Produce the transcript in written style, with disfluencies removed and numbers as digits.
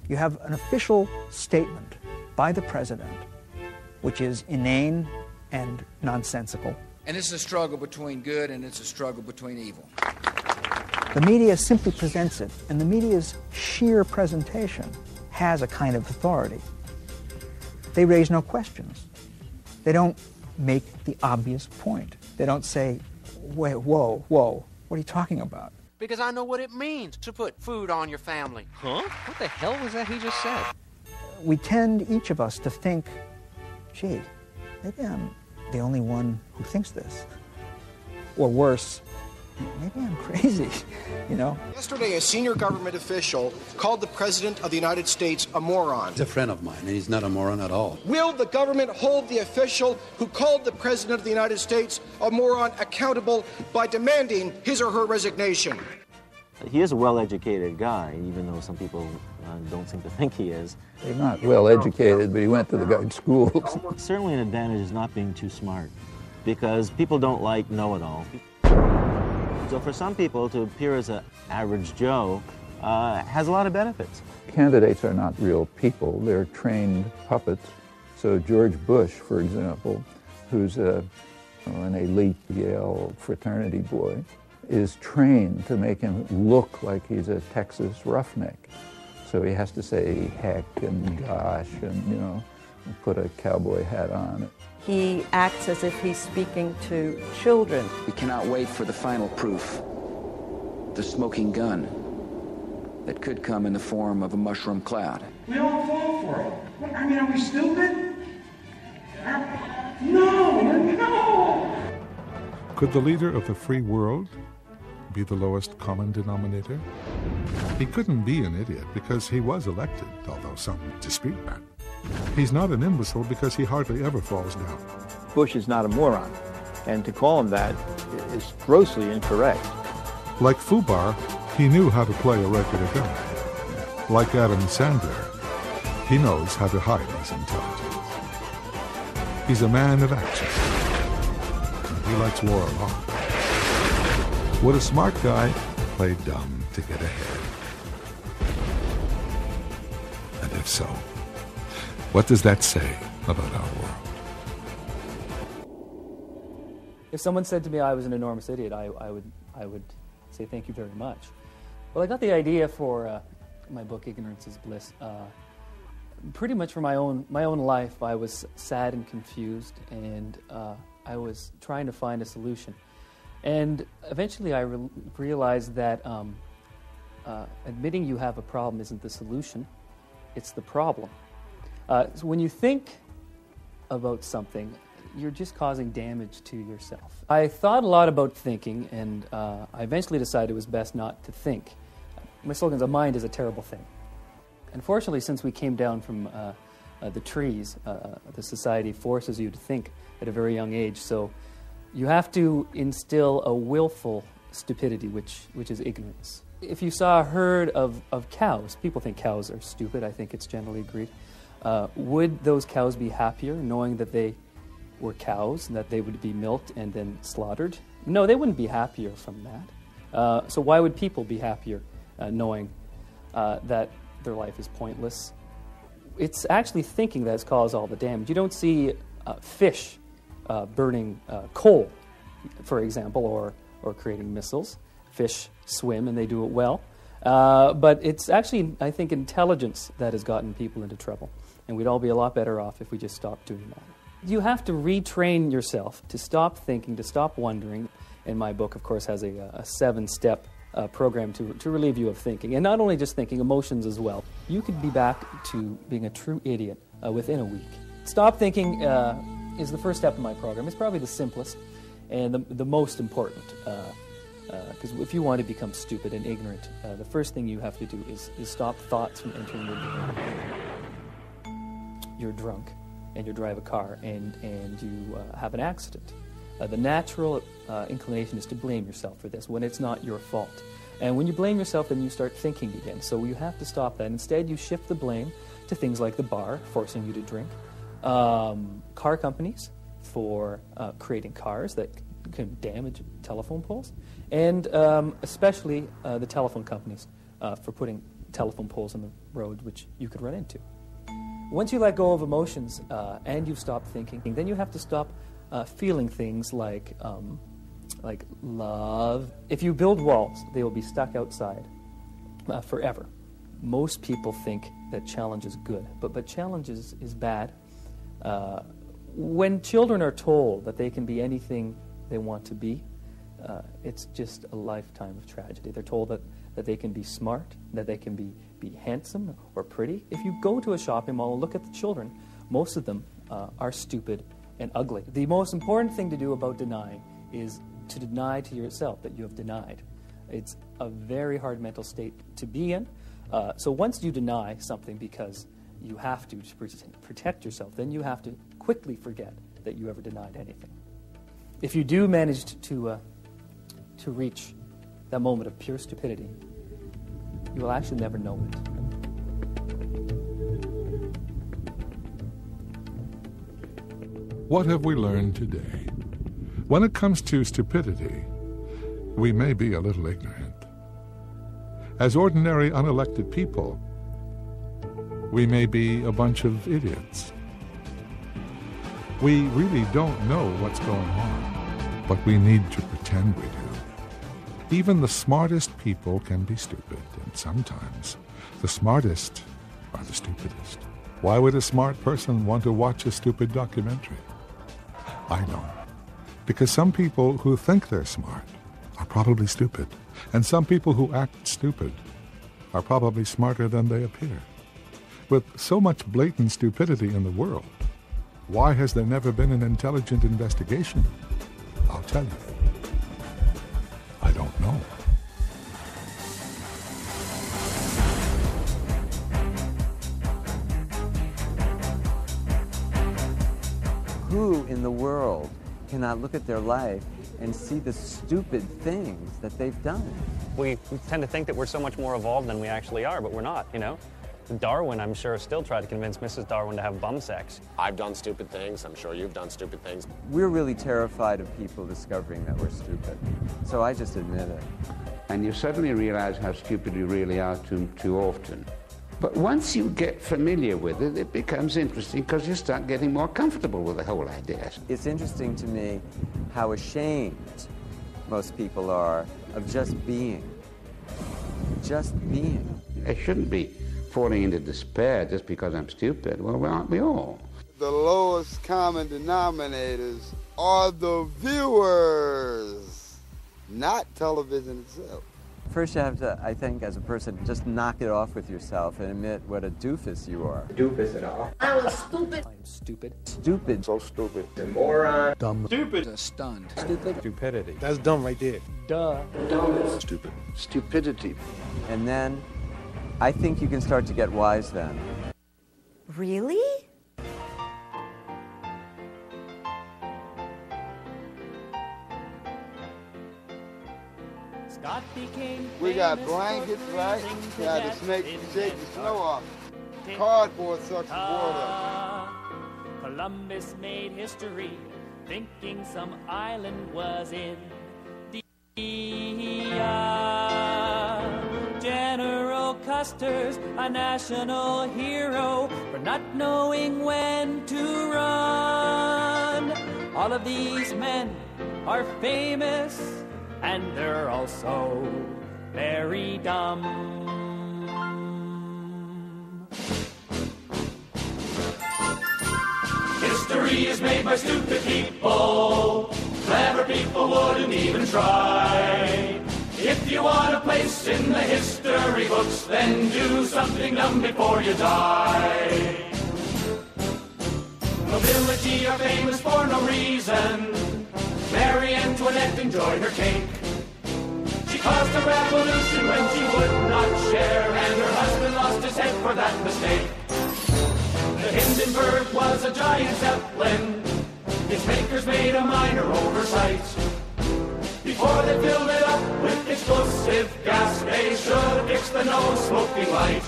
You have an official statement by the president, which is inane and nonsensical. And it's a struggle between good and it's a struggle between evil. The media simply presents it, and the media's sheer presentation has a kind of authority. They raise no questions. They don't make the obvious point. They don't say, wait, whoa, what are you talking about? Because I know what it means to put food on your family. Huh? What the hell was that he just said? We tend, each of us, to think, gee, maybe I'm the only one who thinks this. Or worse, maybe I'm crazy, you know? Yesterday, a senior government official called the President of the United States a moron. He's a friend of mine, and he's not a moron at all. Will the government hold the official who called the President of the United States a moron accountable by demanding his or her resignation? He is a well-educated guy, even though some people don't seem to think he is. He's not well-educated, but he went to the good schools. Certainly an advantage is not being too smart, because people don't like know-it-all. So for some people, to appear as an average Joe has a lot of benefits. Candidates are not real people. They're trained puppets. So George Bush, for example, who's an elite Yale fraternity boy, is trained to make him look like he's a Texas roughneck. So he has to say heck and gosh and, you know, put a cowboy hat on. He acts as if he's speaking to children. We cannot wait for the final proof, the smoking gun that could come in the form of a mushroom cloud. We all fall for it. I mean, are we stupid? No! Could the leader of the free world be the lowest common denominator? He couldn't be an idiot because he was elected, although some dispute that. He's not an imbecile because he hardly ever falls down. Bush is not a moron, and to call him that is grossly incorrect. Like Fubar, he knew how to play a regular guy. Like Adam Sandler, he knows how to hide his intelligence. He's a man of action. He likes war a lot. Would a smart guy play dumb to get ahead? And if so, what does that say about our world? If someone said to me I was an enormous idiot, I would say thank you very much. Well, I got the idea for my book, Ignorance is Bliss. Pretty much for my own life, I was sad and confused, and I was trying to find a solution. And eventually I realized that admitting you have a problem isn't the solution, it's the problem. So when you think about something, you're just causing damage to yourself. I thought a lot about thinking, and I eventually decided it was best not to think. My slogan is, a mind is a terrible thing. Unfortunately, since we came down from the trees, the society forces you to think at a very young age, so you have to instill a willful stupidity, which is ignorance. If you saw a herd of cows, people think cows are stupid, I think it's generally agreed. Would those cows be happier knowing that they were cows and that they would be milked and then slaughtered? No, they wouldn't be happier from that. So why would people be happier knowing that their life is pointless? It's actually thinking that's caused all the damage. You don't see fish burning coal, for example, or creating missiles. Fish swim and they do it well. But it's actually, I think, intelligence that has gotten people into trouble. And we'd all be a lot better off if we just stopped doing that. You have to retrain yourself to stop thinking, to stop wondering. And my book, of course, has a 7-step program to relieve you of thinking. And not only just thinking, emotions as well. You could be back to being a true idiot within a week. Stop thinking is the first step in my program. It's probably the simplest and the most important. Because if you want to become stupid and ignorant, the first thing you have to do is stop thoughts from entering your brain. You're drunk and you drive a car and you have an accident. The natural inclination is to blame yourself for this when it's not your fault. And when you blame yourself, then you start thinking again. So you have to stop that. Instead, you shift the blame to things like the bar, forcing you to drink, car companies for creating cars that can damage telephone poles, and especially the telephone companies for putting telephone poles on the road which you could run into. Once you let go of emotions and you've stopped thinking, then you have to stop feeling things like love. If you build walls, they will be stuck outside forever. Most people think that challenge is good, but challenge is bad. When children are told that they can be anything they want to be, it's just a lifetime of tragedy. They're told that they can be smart, that they can be handsome or pretty. If you go to a shopping mall and look at the children, most of them are stupid and ugly. The most important thing to do about denying is to deny to yourself that you have denied. It's a very hard mental state to be in. So once you deny something because you have to protect yourself, then you have to quickly forget that you ever denied anything. If you do manage to reach that moment of pure stupidity, you will actually never know it. What have we learned today? When it comes to stupidity, we may be a little ignorant. As ordinary unelected people, we may be a bunch of idiots. We really don't know what's going on, but we need to pretend we do. Even the smartest people can be stupid, and sometimes the smartest are the stupidest. Why would a smart person want to watch a stupid documentary? I know. Because some people who think they're smart are probably stupid, and some people who act stupid are probably smarter than they appear. With so much blatant stupidity in the world, why has there never been an intelligent investigation? I'll tell you. I don't know. Who in the world cannot look at their life and see the stupid things that they've done? We tend to think that we're so much more evolved than we actually are, but we're not, you know? Darwin, I'm sure, still tried to convince Mrs. Darwin to have bum sex. I've done stupid things. I'm sure you've done stupid things. We're really terrified of people discovering that we're stupid. So I just admit it. And you suddenly realize how stupid you really are too often. But once you get familiar with it, it becomes interesting because you start getting more comfortable with the whole idea. It's interesting to me how ashamed most people are of just being. Just being. I shouldn't be falling into despair just because I'm stupid. Well, aren't we all? The lowest common denominators are the viewers, not television itself. First you have to, I think, as a person, just knock it off with yourself and admit what a doofus you are. Doofus at all. I was stupid. I'm stupid. Stupid. So stupid. A Moron. Dumb. Stupid. Stunned. Stupid. Stupidity. That's dumb right there. Duh. Dumb. Stupid. Stupidity. And then I think you can start to get wise then. Really? We got blankets, right? We got to shake the snow off. Cardboard sucks the water. Columbus made history, thinking some island was in the General Custer's a national hero for not knowing when to run. All of these men are famous, and they're also very dumb. History is made by stupid people. Clever people wouldn't even try. If you want a place in the history books, then do something dumb before you die. Nobility are famous for no reason. Marie Antoinette enjoyed her cake. She caused a revolution when she would not share, and her husband lost his head for that mistake. The Hindenburg was a giant zeppelin. Its makers made a minor oversight. Before they filled it up with explosive gas, they should have fixed the no-smoking light.